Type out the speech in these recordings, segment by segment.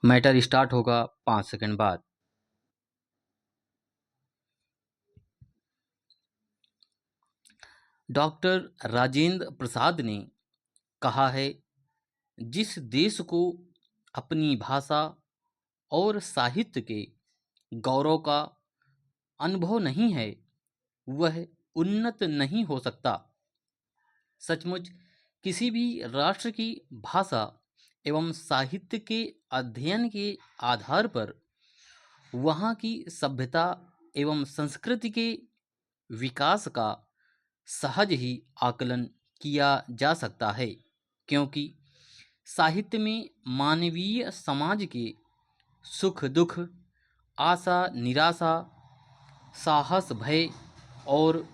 Matter start होगा 5 second बाद। Doctor Rajendra Prasad ने कहा है, जिस देश को अपनी भाषा और साहित्य के गौरव का अनुभव नहीं है वह उन्नत नहीं हो सकता। सचमुच किसी भी राष्ट्र की भाषा एवं साहित्य के अध्ययन के आधार पर वहाँ की सभ्यता एवं संस्कृति के विकास का सहज ही आकलन किया जा सकता है, क्योंकि साहित्य में मानवीय समाज के सुख दुख, आशा निराशा, साहस भय और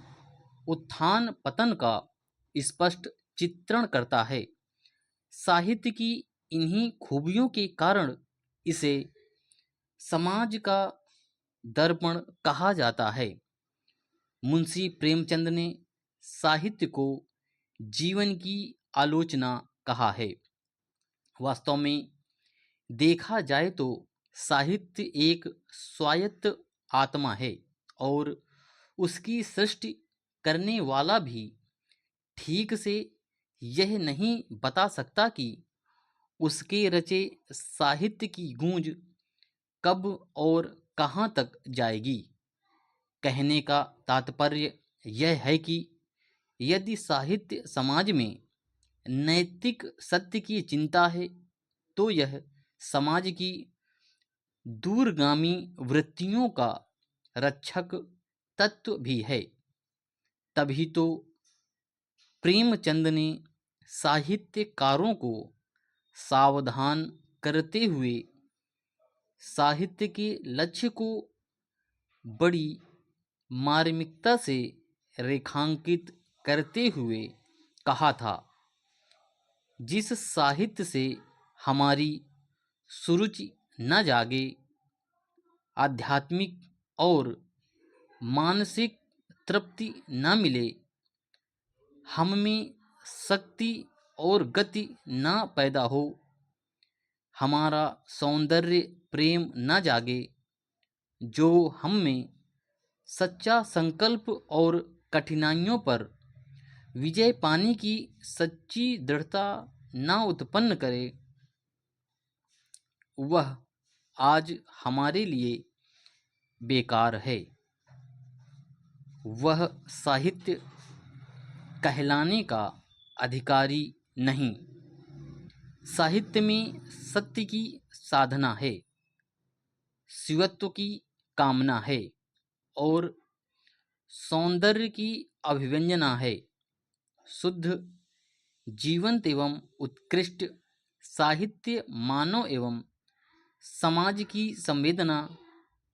उत्थान पतन का स्पष्ट चित्रण करता है। साहित्य की इन्हीं खूबियों के कारण इसे समाज का दर्पण कहा जाता है। मुंशी प्रेमचंद ने साहित्य को जीवन की आलोचना कहा है। वास्तव में देखा जाए तो साहित्य एक स्वायत्त आत्मा है और उसकी सृष्टि करने वाला भी ठीक से यह नहीं बता सकता कि उसके रचे साहित्य की गूंज कब और कहाँ तक जाएगी। कहने का तात्पर्य यह है कि यदि साहित्य समाज में नैतिक सत्य की चिंता है तो यह समाज की दूरगामी वृत्तियों का रक्षक तत्व भी है। तभी तो प्रेमचंद ने साहित्यकारों को सावधान करते हुए साहित्य के लक्ष्य को बड़ी मार्मिकता से रेखांकित करते हुए कहा था, जिस साहित्य से हमारी सुरुचि न जागे, आध्यात्मिक और मानसिक तृप्ति न मिले, हम में शक्ति और गति न पैदा हो, हमारा सौंदर्य प्रेम न जागे, जो हम में सच्चा संकल्प और कठिनाइयों पर विजय पाने की सच्ची दृढ़ता न उत्पन्न करे, वह आज हमारे लिए बेकार है। वह साहित्य कहलाने का अधिकारी नहीं। साहित्य में सत्य की साधना है, शिवत्व की कामना है और सौंदर्य की अभिव्यंजना है। शुद्ध, जीवंत एवं उत्कृष्ट साहित्य मानव एवं समाज की संवेदना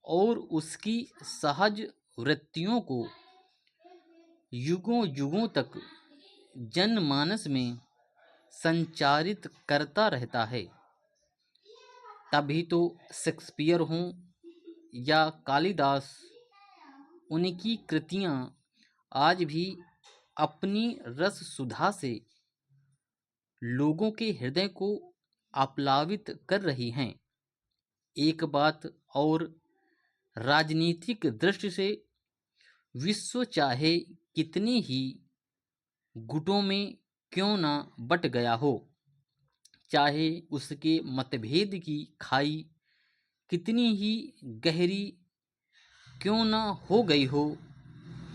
और उसकी सहज वृत्तियों को युगों युगों तक जनमानस में संचारित करता रहता है। तभी तो शेक्सपियर हों या कालिदास, उनकी कृतियाँ आज भी अपनी रस सुधा से लोगों के हृदय को आप्लावित कर रही हैं। एक बात और, राजनीतिक दृष्टि से विश्व चाहे कितनी ही गुटों में क्यों ना बट गया हो, चाहे उसके मतभेद की खाई कितनी ही गहरी क्यों ना हो गई हो,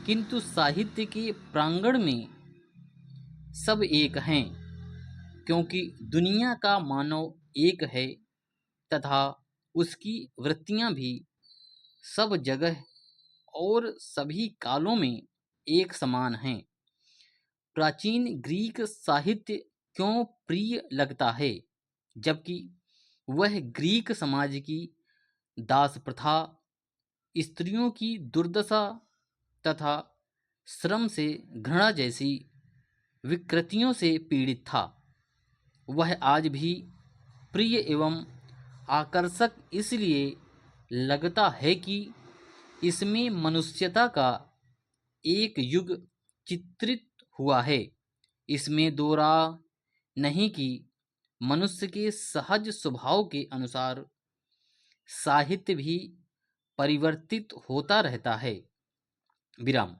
किंतु साहित्य के प्रांगण में सब एक हैं, क्योंकि दुनिया का मानव एक है तथा उसकी वृत्तियां भी सब जगह और सभी कालों में एक समान हैं। प्राचीन ग्रीक साहित्य क्यों प्रिय लगता है, जबकि वह ग्रीक समाज की दास प्रथा, स्त्रियों की दुर्दशा तथा श्रम से घृणा जैसी विकृतियों से पीड़ित था। वह आज भी प्रिय एवं आकर्षक इसलिए लगता है कि इसमें मनुष्यता का एक युग चित्रित हुआ है। इसमें दो राह नहीं कि मनुष्य के सहज स्वभाव के अनुसार साहित्य भी परिवर्तित होता रहता है। विराम।